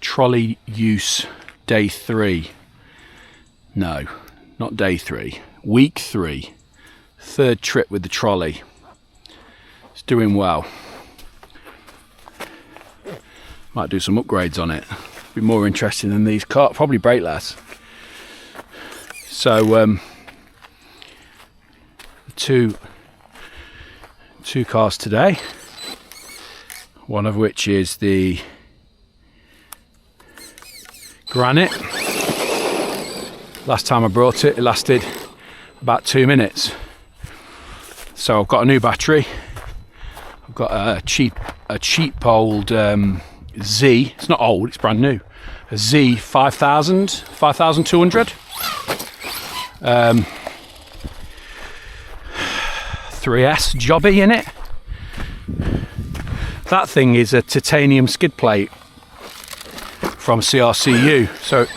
trolley use day 3. No, not day 3, week 3. 3rd trip with the trolley. It's doing well. Might do some upgrades on it. Be more interesting than these cars, probably brake less. So two cars today, one of which is the Granite. Last time I brought it, it lasted about 2 minutes. So I've got a new battery. I've got a cheap old Z. It's not old, it's brand new. A Z 5200. 3S jobby in it. That thing is a titanium skid plate from CRCU. So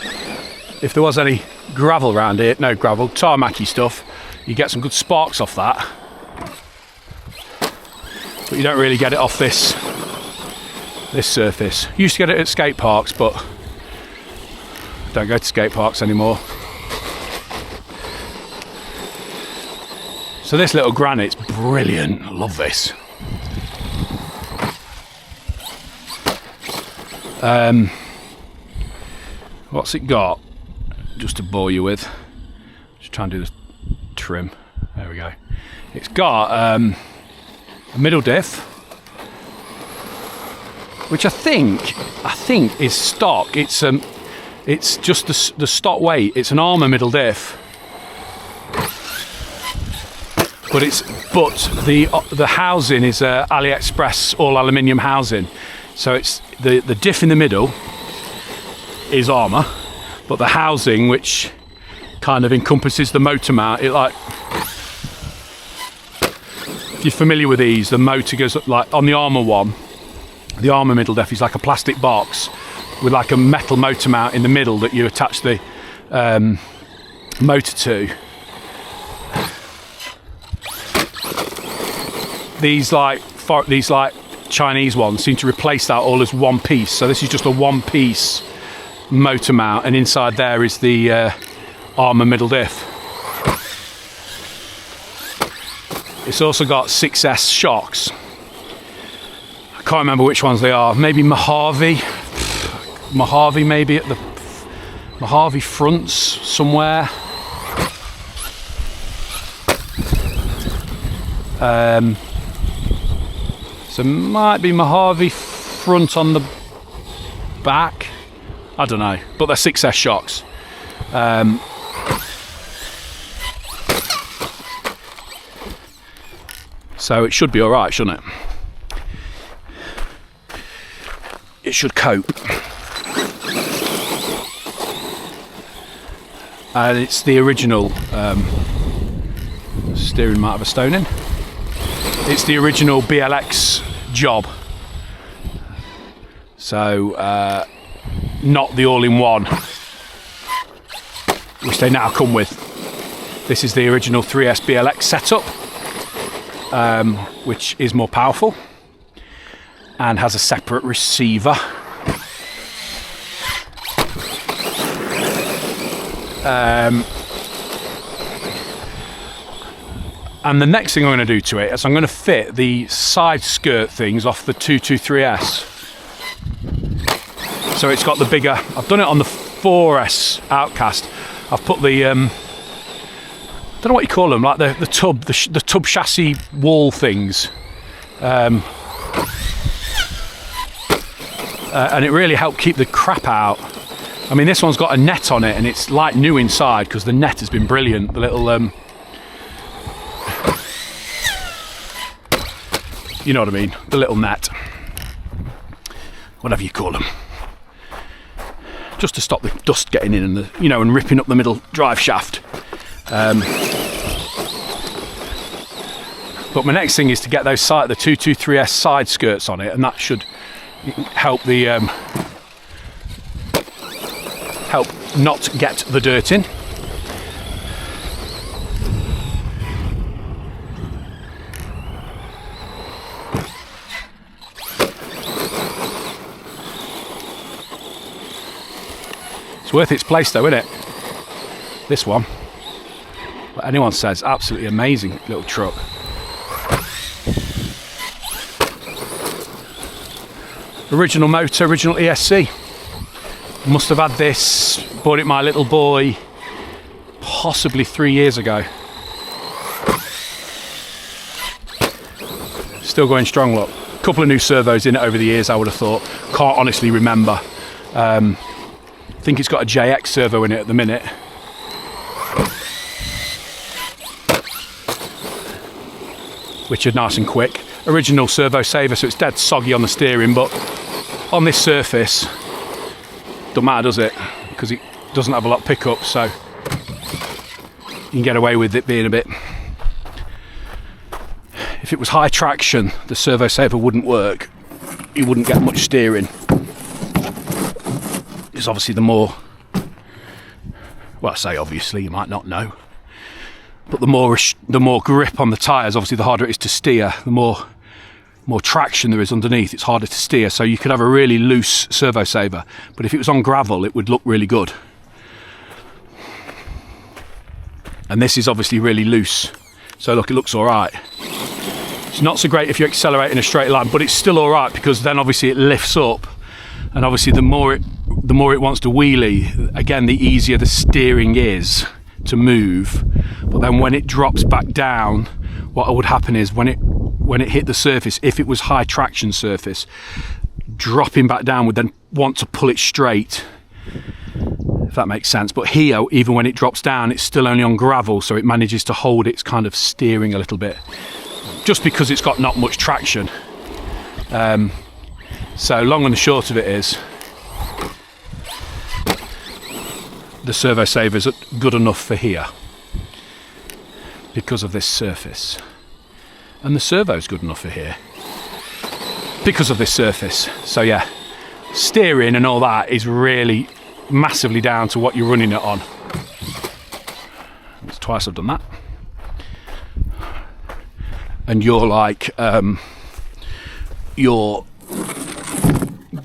if there was any gravel around here, no gravel, tarmacy stuff, you get some good sparks off that. But you don't really get it off this surface. Used to get it at skate parks, but I don't go to skate parks anymore. So this little Granite's brilliant. I love this. What's it got? Just to bore you with. Just try and do the trim. There we go. It's got a middle diff, which I think is stock. It's just the stock weight. It's an ARRMA middle diff. But the housing is AliExpress all aluminium housing, so it's the diff in the middle is ARRMA, but the housing, which kind of encompasses the motor mount, it like, if you're familiar with these, the motor goes up, like on the ARRMA one, the ARRMA middle diff is like a plastic box with like a metal motor mount in the middle that you attach the motor to. These Chinese ones seem to replace that all as one piece. So this is just a one piece motor mount, and inside there is the ARRMA middle diff. It's also got 6S shocks. I can't remember which ones they are. Maybe Mojave maybe at the Mojave fronts somewhere. So might be Mojave front on the back. I don't know, but they're 6S shocks. So it should be all right, shouldn't it? It should cope. And it's the original steering might have a stone in. It's the original BLX job. So not the all-in-one, which they now come with. This is the original 3S BLX setup, which is more powerful and has a separate receiver. And the next thing I'm going to do to it is I'm going to fit the side skirt things off the 223S. So it's got the bigger, I've done it on the 4S Outcast. I've put the, I don't know what you call them, like the tub chassis wall things. And it really helped keep the crap out. I mean, this one's got a net on it and it's like new inside because the net has been brilliant. The little, you know what I mean, the little net, whatever you call them, just to stop the dust getting in and the, you know, and ripping up the middle drive shaft. But my next thing is to get those the 223S side skirts on it, and that should help the help not get the dirt in. It's worth its place though, isn't it? This one. What anyone says, absolutely amazing little truck. Original motor, original ESC. Must have had this, bought it my little boy possibly 3 years ago. Still going strong, look. A couple of new servos in it over the years, I would have thought. Can't honestly remember. I think it's got a JX servo in it at the minute. Which are nice and quick. Original servo saver, so it's dead soggy on the steering, but on this surface, doesn't matter, does it? Because it doesn't have a lot of pickup, so you can get away with it being a bit. If it was high traction, the servo saver wouldn't work. You wouldn't get much steering. It's obviously the more, well, I say obviously, you might not know, but the more grip on the tyres, obviously the harder it is to steer. The more traction there is underneath, it's harder to steer. So you could have a really loose servo saver, but if it was on gravel, it would look really good. And this is obviously really loose, so look, it looks all right. It's not so great if you accelerate in a straight line, but it's still all right because then obviously it lifts up, and obviously the more it wants to wheelie, again, the easier the steering is to move. But then when it drops back down, what would happen is when it hit the surface, if it was high traction surface, dropping back down would then want to pull it straight, if that makes sense. But here, even when it drops down, it's still only on gravel, so it manages to hold its kind of steering a little bit, just because it's got not much traction. So long and the short of it is, the servo saver's good enough for here because of this surface, and the servo's good enough for here because of this surface. So yeah, steering and all that is really massively down to what you're running it on. It's twice I've done that. And you're like, your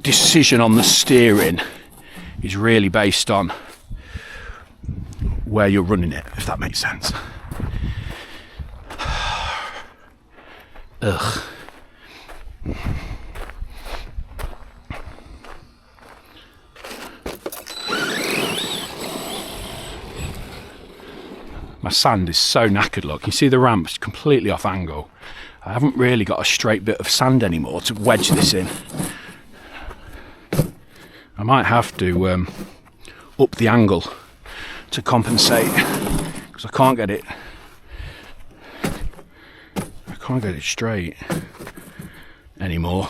decision on the steering is really based on where you're running it, if that makes sense. Ugh. My sand is so knackered, look. You see the ramp's completely off angle. I haven't really got a straight bit of sand anymore to wedge this in. I might have to up the angle to compensate, because I can't get it straight anymore.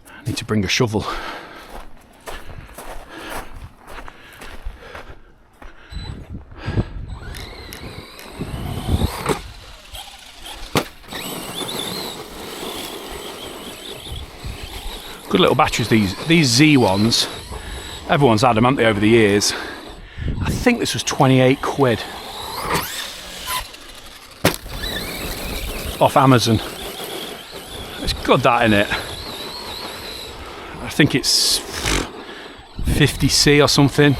I need to bring a shovel. Good little batteries, these Z ones. Everyone's had them, haven't they, over the years. I think this was 28 quid off Amazon. It's good, that, innit? I think it's 50C or something.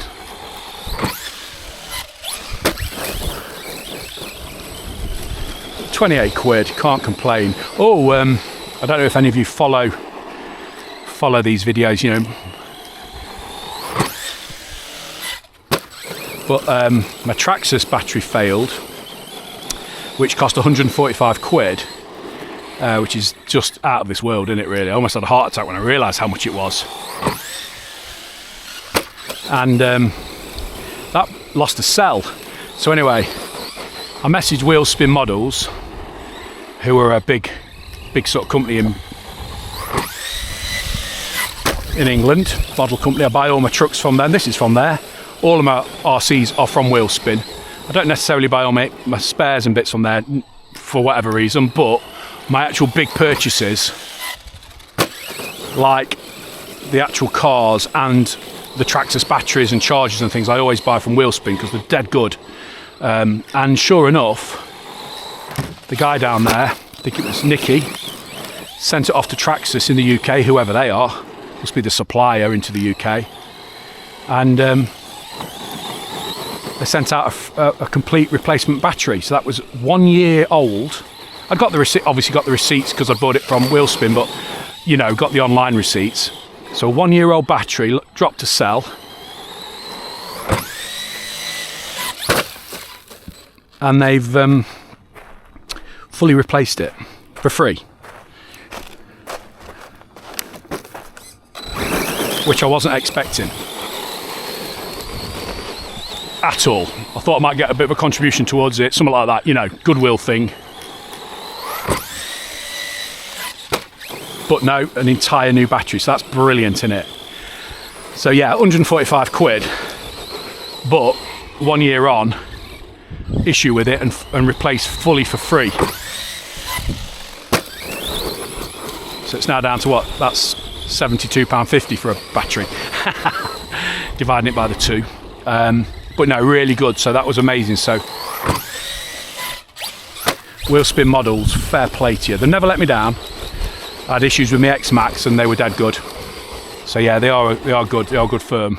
£28, can't complain. Oh, I don't know if any of you follow these videos, you know, but my Traxxas battery failed, which cost 145 quid, which is just out of this world, isn't it, really? I almost had a heart attack when I realised how much it was. And that lost a cell. So anyway, I messaged Wheel Spin Models, who are a big sort of company in England, model company. I buy all my trucks from them. This is from there. All of my RCs are from Wheel Spin. I don't necessarily buy all my spares and bits from there for whatever reason, but my actual big purchases, like the actual cars and the Traxxas batteries and chargers and things, I always buy from Wheel Spin because they're dead good. And sure enough, the guy down there, I think it was Nicky, sent it off to Traxxas in the UK, whoever they are, must be the supplier into the UK, and they sent out a complete replacement battery. So that was 1 year old. I got the receipt, obviously got the receipts because I bought it from Wheelspin, but you know, got the online receipts. So a 1 year old battery dropped to sell. And they've fully replaced it for free. Which I wasn't expecting at all. I thought I might get a bit of a contribution towards it, something like that, you know, goodwill thing. But no, an entire new battery, so that's brilliant, isn't it? So yeah, 145 quid, but 1 year on, issue with it and replace fully for free. So it's now down to what? That's £72.50 for a battery. Dividing it by the two. But no, really good, so that was amazing. So Wheelspin models, fair play to you. They never let me down. I had issues with my X-Max and they were dead good. So yeah, they are good. They are good firm.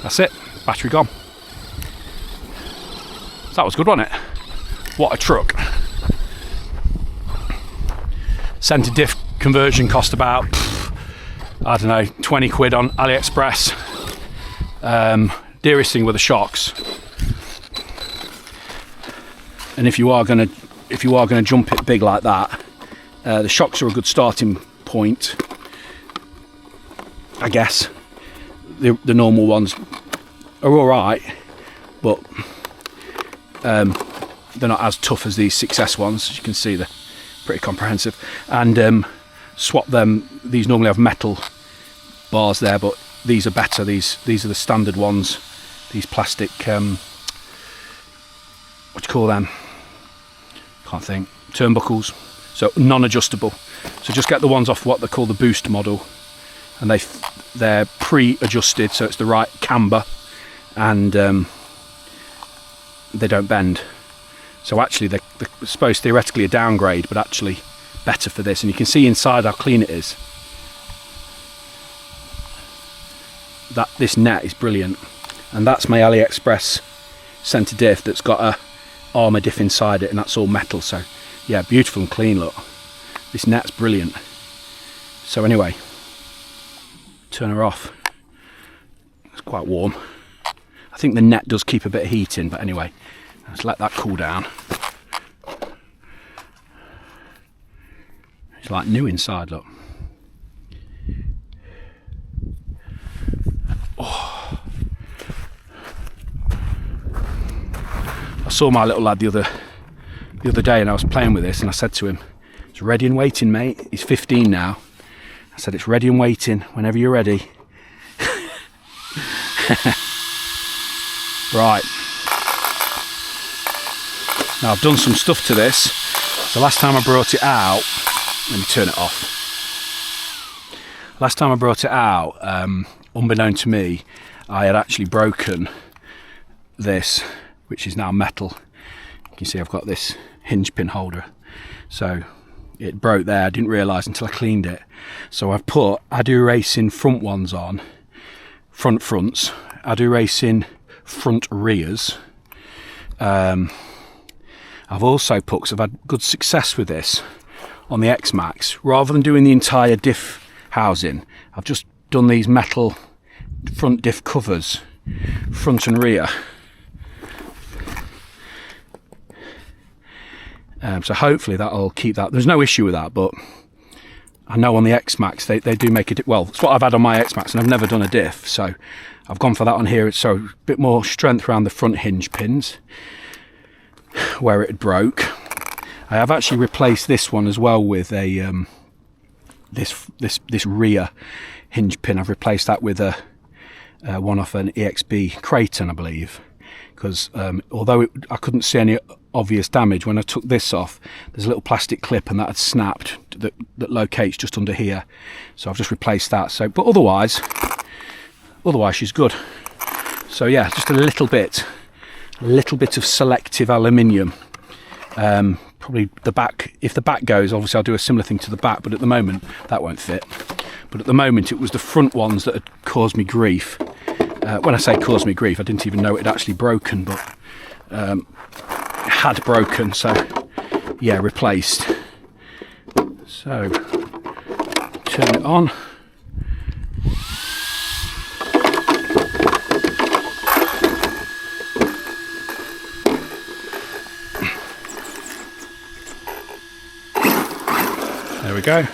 That's it, battery gone. So that was good, wasn't it? What a truck. Centre diff conversion cost about, I don't know, 20 quid on AliExpress. Dearest thing were the shocks. And if you are gonna jump it big like that, the shocks are a good starting point, I guess. The normal ones are all right, but they're not as tough as these 6S ones. As you can see, they're pretty comprehensive. And swap them. These normally have metal bars there, but these are better. These are the standard ones. These plastic, what do you call them? Can't think. Turnbuckles. So non-adjustable. So just get the ones off what they call the Boost model, and they're pre-adjusted, so it's the right camber, and they don't bend. So actually they're supposed theoretically a downgrade, but actually better for this. And you can see inside how clean it is. This net is brilliant, and that's my AliExpress centre diff that's got a ARRMA diff inside it, and that's all metal. So yeah, beautiful and clean. Look, this net's brilliant. So anyway, turn her off. It's quite warm. I think the net does keep a bit of heat in, but anyway, let's let that cool down. It's like new inside, look. Oh. I saw my little lad the other day, and I was playing with this, and I said to him, "It's ready and waiting, mate." He's 15 now. I said, "It's ready and waiting whenever you're ready." Right. Now I've done some stuff to this. The last time I brought it out, let me turn it off. Last time I brought it out, unbeknown to me, I had actually broken this, which is now metal. You can see I've got this hinge pin holder. So it broke there. I didn't realise until I cleaned it. So I've put Adu Racing front ones on, fronts, Adu Racing front rears. I've also put, because I've had good success with this on the X-Max, rather than doing the entire diff housing, I've just done these metal front diff covers, front and rear. So hopefully that'll keep that. There's no issue with that, but I know on the X-Max they do make it. Well, it's what I've had on my X-Max, and I've never done a diff, so I've gone for that on here. So a bit more strength around the front hinge pins where it broke. I have actually replaced this one as well with a this rear hinge pin. I've replaced that with a one off an EXB Creighton, I believe. because although I couldn't see any obvious damage, when I took this off, there's a little plastic clip and that had snapped that locates just under here, so I've just replaced that. So, but otherwise she's good. So yeah, just a little bit of selective aluminium. Probably the back, if the back goes, obviously I'll do a similar thing to the back, but at the moment that won't fit. But at the moment it was the front ones that had caused me grief. When I say caused me grief, I didn't even know it had actually broken, but had broken, so yeah, replaced. So turn it on. There we go.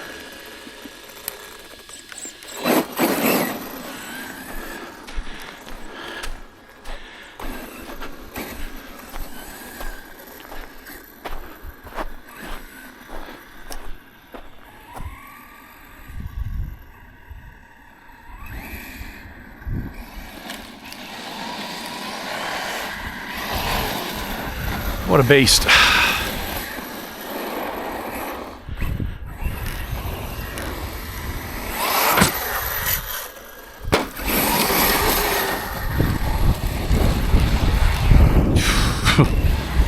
What a beast.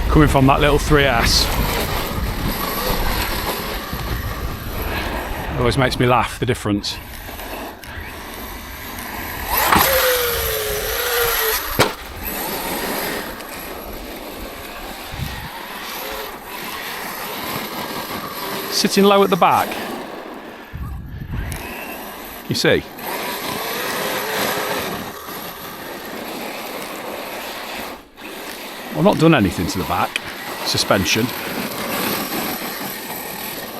Coming from that little 3S. It always makes me laugh, the difference. Sitting low at the back. You see? I've not done anything to the back suspension.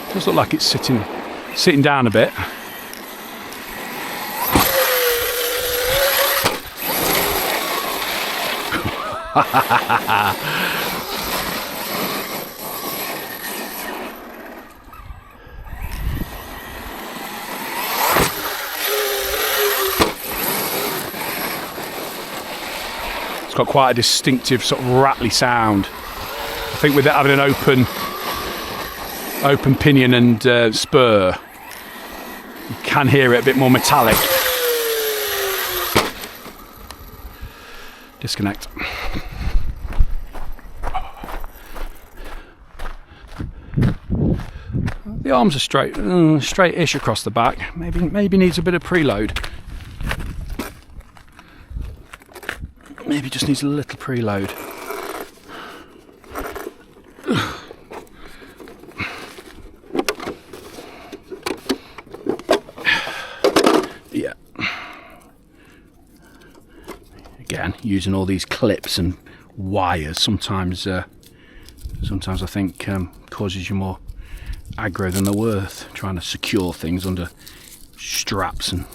It does look like it's sitting down a bit. It's got quite a distinctive sort of rattly sound. I think with it having an open pinion and spur, you can hear it a bit more metallic. Disconnect. The arms are straight-ish across the back. Maybe needs a bit of preload. Maybe just needs a little preload. Yeah. Again, using all these clips and wires sometimes I think causes you more aggro than they're worth. Trying to secure things under straps and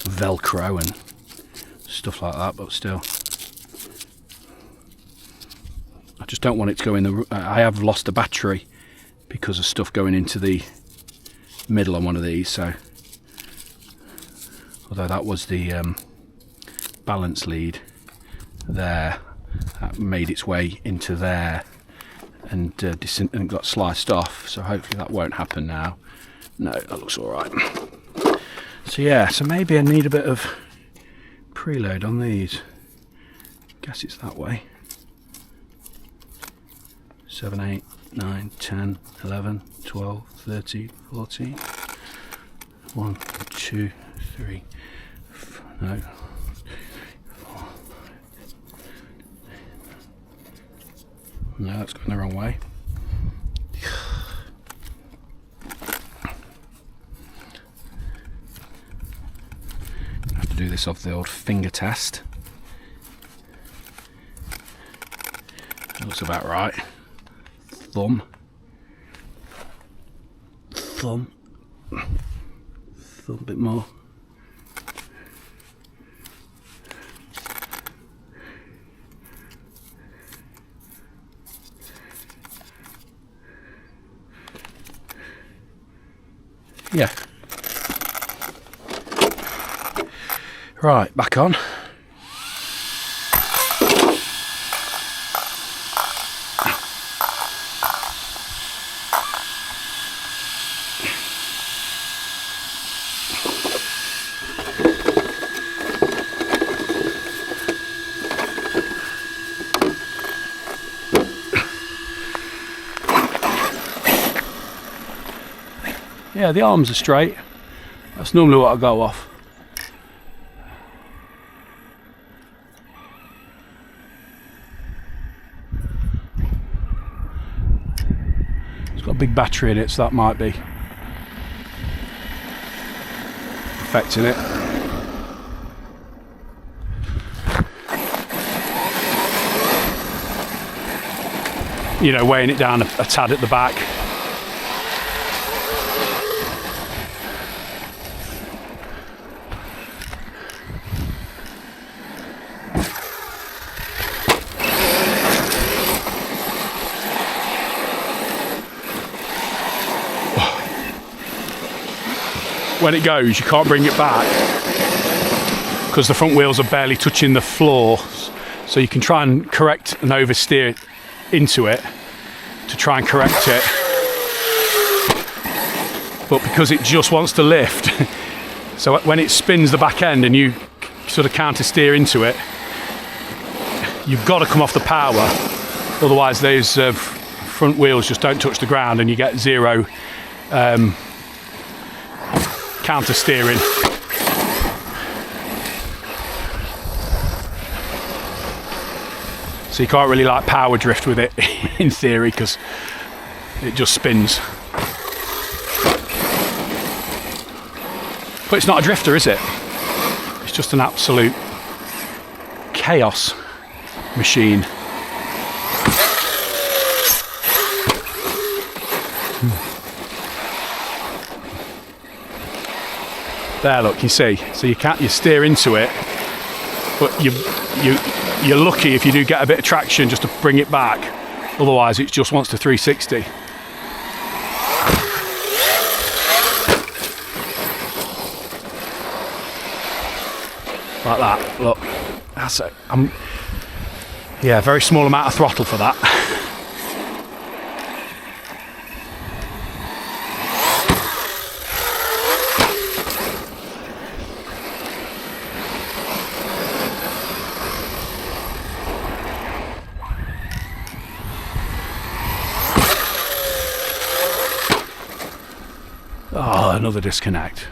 Velcro and stuff like that, but still. I just don't want it to go in the... I have lost a battery because of stuff going into the middle on one of these, so... Although that was the balance lead there, that made its way into there and got sliced off, so hopefully that won't happen now. No, that looks alright. So yeah, so maybe I need a bit of preload on these. Guess it's that way. 7, 8, 9, 10, 11, 12, 13, 14. 1, 2, 3. No. 4. No, that's going the wrong way. I have to do this off the old finger test. That looks about right. Thumb, a bit more. Yeah. Right, back on. Yeah, the arms are straight. That's normally what I go off. It's got a big battery in it, so that might be affecting it. You know, weighing it down a tad at the back. When it goes, you can't bring it back because the front wheels are barely touching the floor, so you can try and correct and oversteer into it to try and correct it, but because it just wants to lift, so when it spins the back end and you sort of counter steer into it, you've got to come off the power, otherwise those front wheels just don't touch the ground and you get zero counter steering. So you can't really like power drift with it in theory because it just spins. But it's not a drifter, is it? It's just an absolute chaos machine. There, look, you see. So you steer into it, but you're lucky if you do get a bit of traction just to bring it back. Otherwise, it just wants to 360. Like that. Look, that's it. Yeah, very small amount of throttle for that. Oh, another disconnect.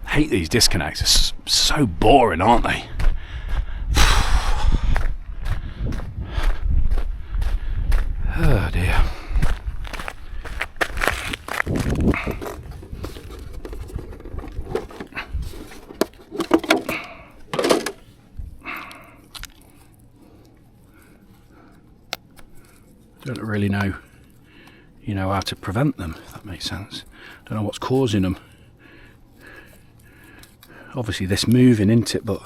I hate these disconnects. It's so boring, aren't they? Oh dear. Don't really know, how to prevent them, if that makes sense. Don't know what's causing them. Obviously this moving, isn't it, but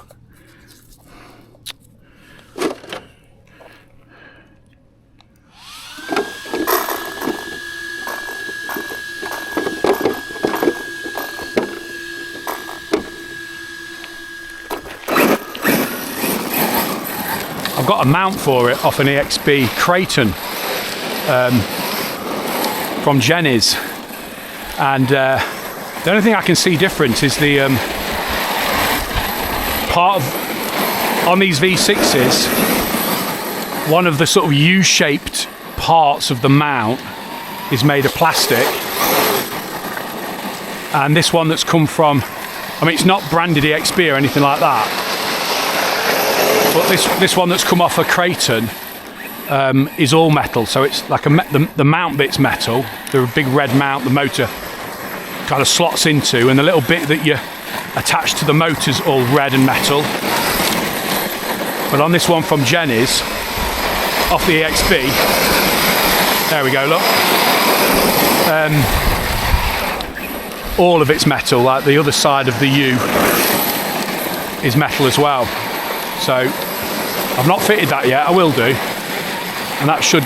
I've got a mount for it off an EXB Creighton from Jenny's, and the only thing I can see different is the part of, on these V6s, one of the sort of U-shaped parts of the mount is made of plastic, and this one that's come from, I mean, it's not branded EXB or anything like that, but this one that's come off a Creighton is all metal, so it's like the mount bit's metal, the big red mount the motor kind of slots into, and the little bit that you attach to the motor's all red and metal. But on this one from Jenny's, off the EXB, there we go, look, all of it's metal, like the other side of the U is metal as well. So I've not fitted that yet, I will do. And that should,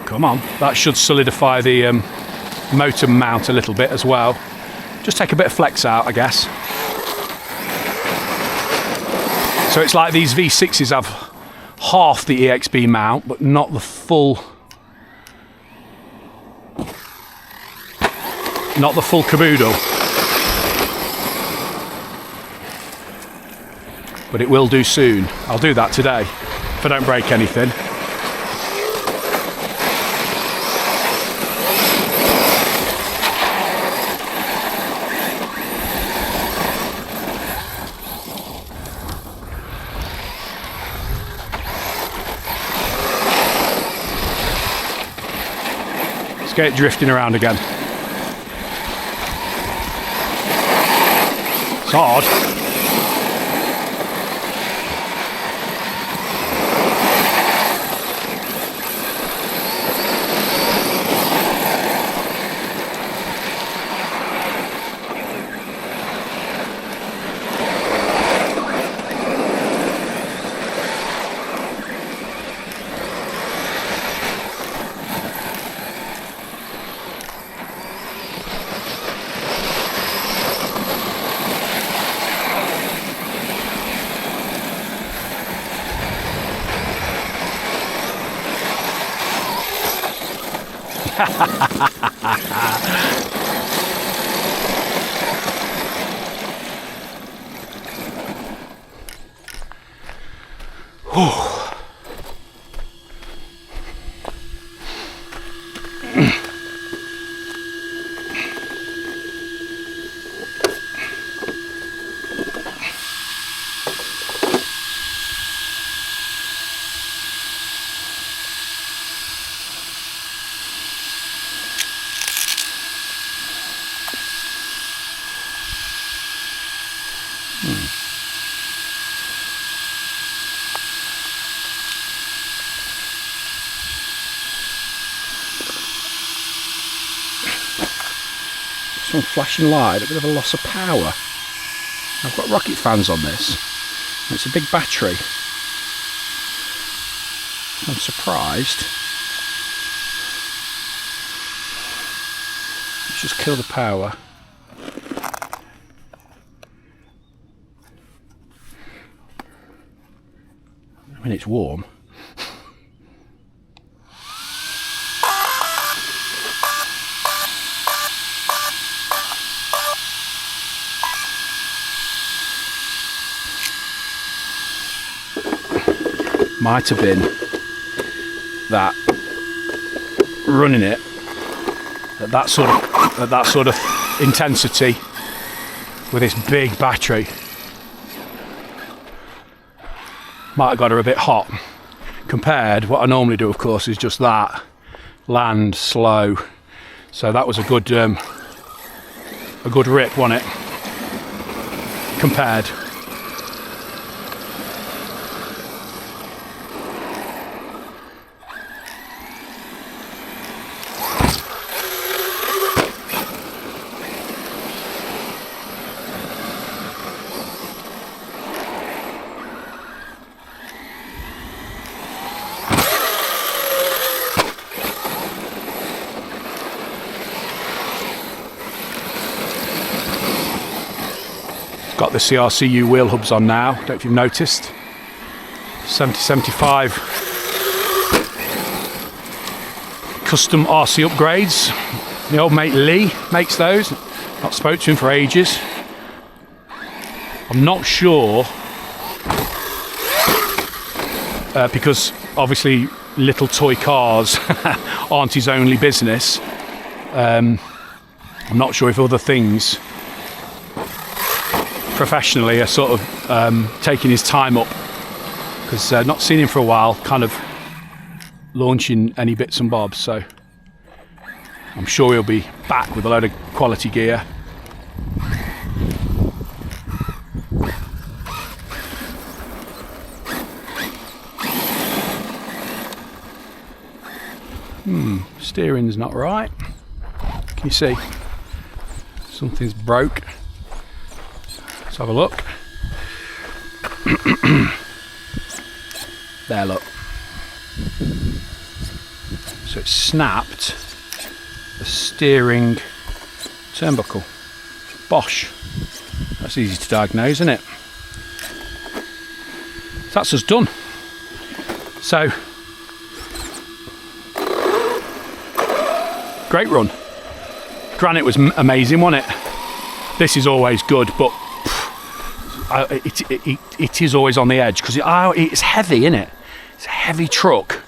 come on, that should solidify the motor mount a little bit as well. Just take a bit of flex out, I guess. So it's like these V6s have half the EXB mount, but not the full, caboodle. But it will do soon. I'll do that today. if I don't break anything. Let's get it drifting around again. It's hard. Some flashing light, a bit of a loss of power. I've got rocket fans on this. It's a big battery. I'm surprised. Let's just kill the power. I mean, it's warm. Might have been that running it at that sort of intensity with this big battery might have got her a bit hot. Compared, what I normally do, of course, is just that, land slow. So that was a good rip, wasn't it? Compared. Got the CRCU wheel hubs on now, don't know if you've noticed. 7075 custom RC upgrades. The old mate Lee makes those. Not spoke to him for ages. I'm not sure, because obviously little toy cars aren't his only business. I'm not sure if other things professionally are sort of taking his time up, because not seen him for a while, kind of launching any bits and bobs, so I'm sure he'll be back with a load of quality gear. Steering's not right. Can you see? Something's broke. Let's have a look. There, look. So it's snapped the steering turnbuckle. Bosh. That's easy to diagnose, isn't it? That's us done. So, great run. Granite was amazing, wasn't it? This is always good, but it is always on the edge, because it's heavy, isn't it? it's a heavy truck,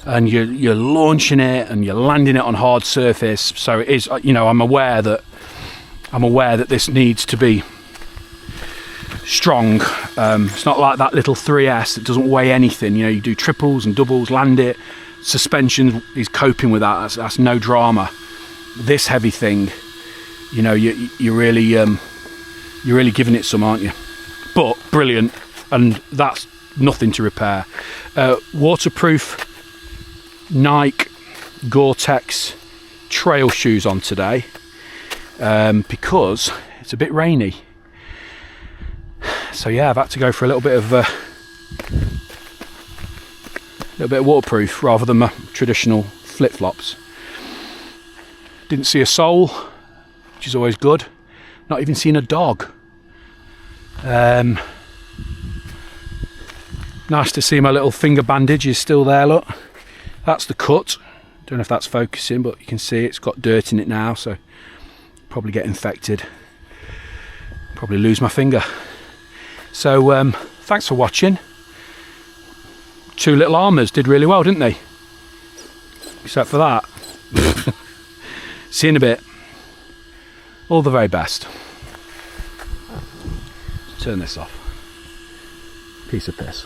and you're launching it and you're landing it on hard surface. So it is, you know, I'm aware that this needs to be strong. It's not like that little 3S that doesn't weigh anything. You know, you do triples and doubles, land it. Suspension is coping with that. That's no drama. This heavy thing, you know, you're really giving it some, aren't you? But brilliant, and that's nothing to repair. Waterproof Nike Gore-Tex trail shoes on today, because it's a bit rainy. So yeah, I've had to go for a little bit of waterproof rather than my traditional flip-flops. Didn't see a soul, which is always good. Not even seen a dog. Nice to see my little finger bandage is still there, look. That's the cut. Don't know if that's focusing, but you can see it's got dirt in it now, so probably get infected. Probably lose my finger. So thanks for watching. 2 little Arrmas did really well, didn't they? Except for that. See you in a bit. All the very best. Turn this off. Piece of piss.